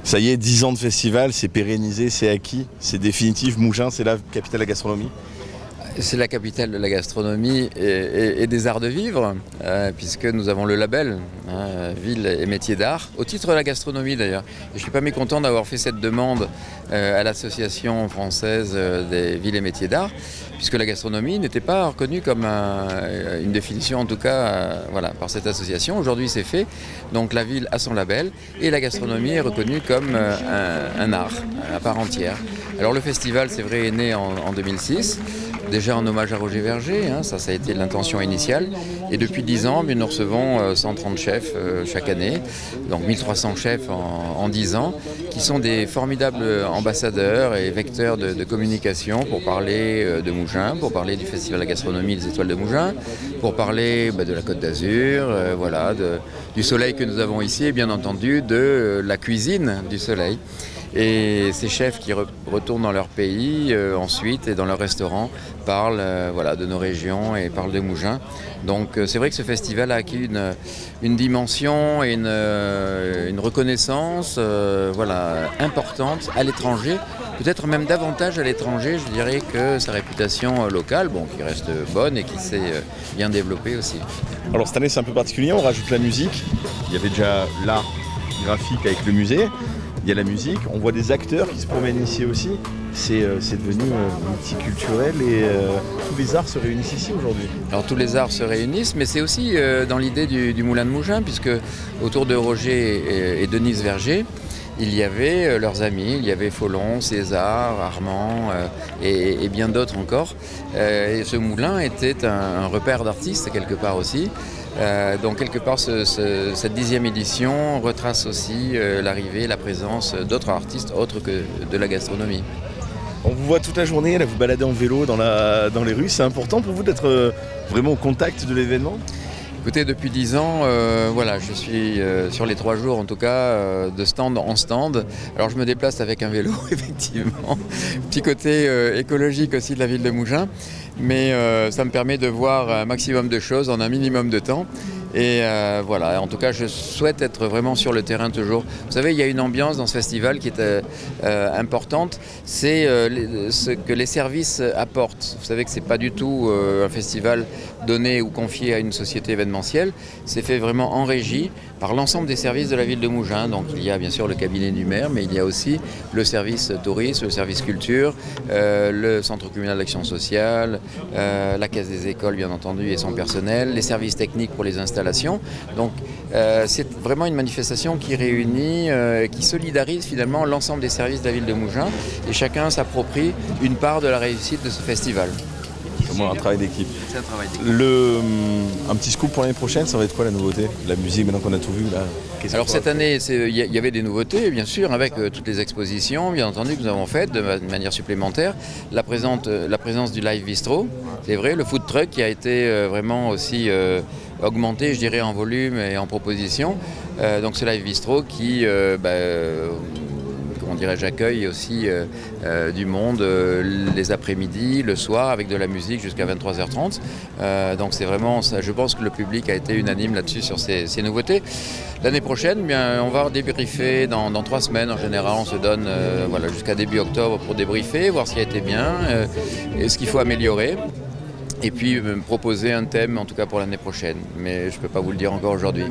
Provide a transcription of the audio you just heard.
Ça y est, 10 ans de festival, c'est pérennisé, c'est acquis, c'est définitif. Mougins, c'est la capitale de la gastronomie. C'est la capitale de la gastronomie et des arts de vivre, puisque nous avons le label Ville et métiers d'art, au titre de la gastronomie d'ailleurs. Et je ne suis pas mécontent d'avoir fait cette demande à l'association française des villes et métiers d'art, puisque la gastronomie n'était pas reconnue comme une définition, en tout cas voilà, par cette association. Aujourd'hui c'est fait, donc la ville a son label et la gastronomie est reconnue comme un art à part entière. Alors le festival, c'est vrai, est né en 2006. Déjà en hommage à Roger Verger, ça a été l'intention initiale. Et depuis 10 ans, nous recevons 130 chefs chaque année, donc 1300 chefs en 10 ans, qui sont des formidables ambassadeurs et vecteurs de communication pour parler de Mougins, pour parler du Festival de la gastronomie des Étoiles de Mougins, pour parler de la Côte d'Azur, voilà, du soleil que nous avons ici et bien entendu de la cuisine du soleil. Et ces chefs qui retournent dans leur pays ensuite et dans leur restaurant parlent voilà, de nos régions et parlent de Mougins. Donc c'est vrai que ce festival a acquis une dimension et une reconnaissance voilà, importante à l'étranger, peut-être même davantage à l'étranger, je dirais, que sa réputation locale, qui reste bonne et qui s'est bien développée aussi. Alors cette année c'est un peu particulier, on rajoute la musique. Il y avait déjà l'art graphique avec le musée. Il y a la musique, on voit des acteurs qui se promènent ici aussi. C'est devenu multiculturel et tous les arts se réunissent ici aujourd'hui. Alors tous les arts se réunissent, mais c'est aussi dans l'idée du Moulin de Mougins, puisque autour de Roger et Denise Verger, il y avait leurs amis, il y avait Follon, César, Armand et bien d'autres encore. Et ce moulin était un repère d'artistes quelque part aussi. Donc quelque part cette 10e édition retrace aussi l'arrivée, la présence d'autres artistes autres que de la gastronomie. On vous voit toute la journée, là vous baladez en vélo dans les rues. C'est important pour vous d'être vraiment au contact de l'événement ? Écoutez, depuis 10 ans, voilà, je suis sur les 3 jours en tout cas, de stand en stand. Alors je me déplace avec un vélo, effectivement. Petit côté écologique aussi de la ville de Mougins. Mais ça me permet de voir un maximum de choses en un minimum de temps. Et voilà, en tout cas, je souhaite être vraiment sur le terrain toujours. Vous savez, il y a une ambiance dans ce festival qui est importante, c'est ce que les services apportent. Vous savez que ce n'est pas du tout un festival donné ou confié à une société événementielle, c'est fait vraiment en régie par l'ensemble des services de la ville de Mougins. Donc il y a bien sûr le cabinet du maire, mais il y a aussi le service tourisme, le service culture, le centre communal d'action sociale, la caisse des écoles bien entendu et son personnel, les services techniques pour les installations. Donc c'est vraiment une manifestation qui réunit, qui solidarise finalement l'ensemble des services de la ville de Mougins et chacun s'approprie une part de la réussite de ce festival. C'est vraiment un travail d'équipe. C'est un travail d'équipe. Un petit scoop pour l'année prochaine, ça va être quoi la nouveauté ? La musique, maintenant qu'on a tout vu là. Alors cette année, il y avait des nouveautés, bien sûr, avec toutes les expositions, bien entendu, que nous avons faites de manière supplémentaire. La présence du live bistro, c'est vrai, le food truck qui a été vraiment aussi augmenté, je dirais, en volume et en proposition. Donc ce live bistro qui j'accueille aussi du monde les après-midi, le soir, avec de la musique jusqu'à 23h30. Donc c'est vraiment ça. Je pense que le public a été unanime là-dessus sur ces nouveautés. L'année prochaine, on va débriefer dans 3 semaines. En général, on se donne jusqu'à début octobre pour débriefer, voir ce qui a été bien et ce qu'il faut améliorer. Et puis me proposer un thème, en tout cas pour l'année prochaine. Mais je ne peux pas vous le dire encore aujourd'hui.